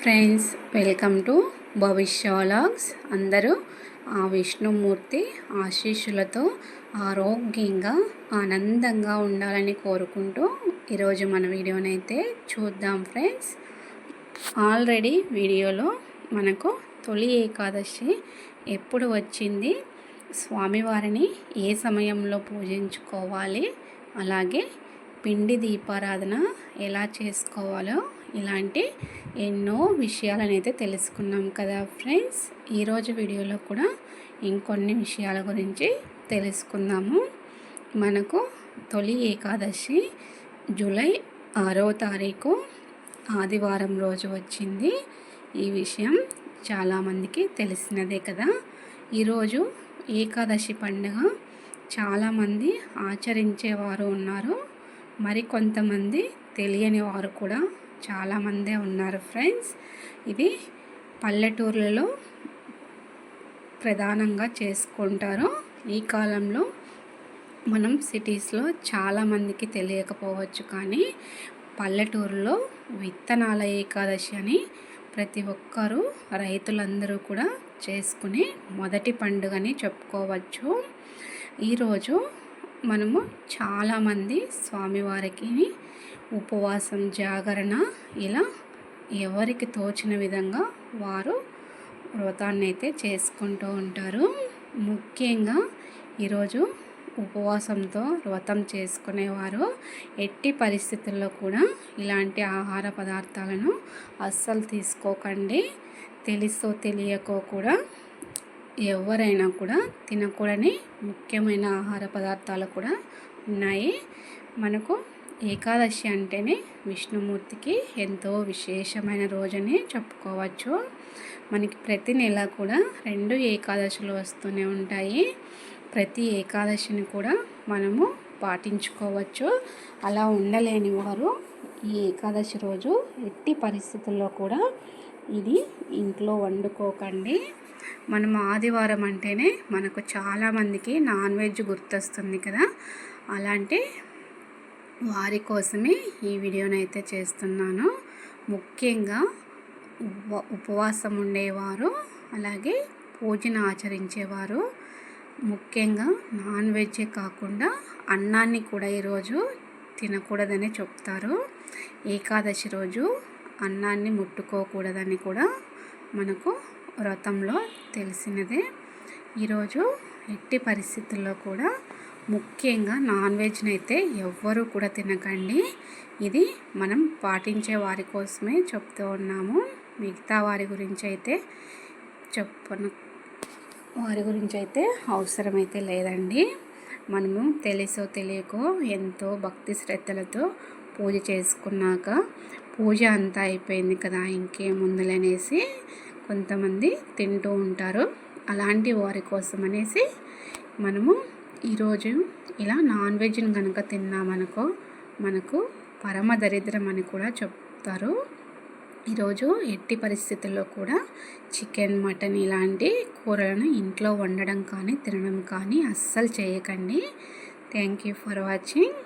Friends, welcome to భవిష్య vlogs. అందరూ ఆ విష్ణుమూర్తి ఆశీస్సులతో ఆరోగ్యంగా ఆనందంగా ఉండాలని కోరుకుంటూ ఈరోజు మన వీడియోనైతే చూద్దాం. ఫ్రెండ్స్, ఆల్రెడీ వీడియోలో మనకు తొలి ఏకాదశి ఎప్పుడు వచ్చింది, స్వామివారిని ఏ సమయంలో పూజించుకోవాలి, అలాగే పిండి దీపారాధన ఎలా చేసుకోవాలో ఇలాంటి ఎన్నో విషయాలను అయితే తెలుసుకున్నాం కదా ఫ్రెండ్స్. ఈరోజు వీడియోలో కూడా ఇంకొన్ని విషయాల గురించి తెలుసుకుందాము. మనకు తొలి ఏకాదశి జూలై 6వ తారీఖు ఆదివారం రోజు వచ్చింది. ఈ విషయం చాలామందికి తెలిసినదే కదా. ఈరోజు ఏకాదశి పండుగ చాలామంది ఆచరించేవారు ఉన్నారు, మరికొంతమంది తెలియని వారు కూడా చాలామందే ఉన్నారు. ఫ్రెండ్స్, ఇది పల్లెటూర్లలో ప్రధానంగా చేసుకుంటారు. ఈ కాలంలో మనం సిటీస్లో చాలామందికి తెలియకపోవచ్చు, కానీ పల్లెటూరులో విత్తనాల ఏకాదశి అని ప్రతి ఒక్కరూ రైతులందరూ కూడా చేసుకునే మొదటి పండుగని చెప్పుకోవచ్చు. ఈరోజు మనము చాలామంది స్వామివారికి ఉపవాసం, జాగరణ ఇలా ఎవరికి తోచిన విధంగా వారు వ్రతాన్ని అయితే చేసుకుంటూ ఉంటారు. ముఖ్యంగా ఈరోజు ఉపవాసంతో వ్రతం చేసుకునేవారు ఎట్టి పరిస్థితుల్లో కూడా ఇలాంటి ఆహార పదార్థాలను అస్సలు తీసుకోకండి. తెలుసో తెలియకో కూడా ఎవరైనా కూడా తినకూడని ముఖ్యమైన ఆహార పదార్థాలు కూడా ఉన్నాయి. మనకు ఏకాదశి అంటేనే విష్ణుమూర్తికి ఎంతో విశేషమైన రోజని చెప్పుకోవచ్చు. మనకి ప్రతి నెల కూడా 2 ఏకాదశులు వస్తూనే ఉంటాయి. ప్రతి ఏకాదశిని కూడా మనము పాటించుకోవచ్చు. అలా ఉండలేని వారు ఈ ఏకాదశి రోజు ఎట్టి పరిస్థితుల్లో కూడా ఇది ఇంట్లో వండుకోకండి. మనం ఆదివారం అంటేనే మనకు చాలామందికి నాన్ వెజ్ గుర్తొస్తుంది కదా. అలాంటి వారి కోసమే ఈ వీడియోని అయితే చేస్తున్నాను. ముఖ్యంగా ఉపవాసం ఉండేవారు, అలాగే పూజను ఆచరించేవారు, ముఖ్యంగా నాన్ వెజ్జే కాకుండా అన్నాన్ని కూడా ఈరోజు తినకూడదని చెప్తారు. ఏకాదశి రోజు అన్నాన్ని ముట్టుకోకూడదని కూడా మనకు వ్రతంలో తెలిసినదే. ఈరోజు ఎట్టి పరిస్థితుల్లో కూడా ముఖ్యంగా నాన్ వెజ్ని అయితే ఎవ్వరూ కూడా తినకండి. ఇది మనం పాటించే వారి కోసమే చెప్తూ ఉన్నాము. మిగతా వారి గురించి అయితే అవసరమైతే లేదండి. మనము తెలుసో తెలియకో ఎంతో భక్తి శ్రద్ధలతో పూజ చేసుకున్నాక పూజ అంతా అయిపోయింది కదా, ఇంకేముందులనేసి కొంతమంది తింటూ ఉంటారు. అలాంటి వారి కోసం అనేసి మనము ఈరోజు ఇలా నాన్ వెజ్ని కనుక తిన్నామనుకో మనకు పరమ దరిద్రం అని కూడా చెప్తారు. ఈరోజు ఎట్టి పరిస్థితుల్లో కూడా చికెన్, మటన్ ఇలాంటి కూరలను ఇంట్లో వండడం కానీ తినడం కానీ అస్సలు చేయకండి. Thank you for watching.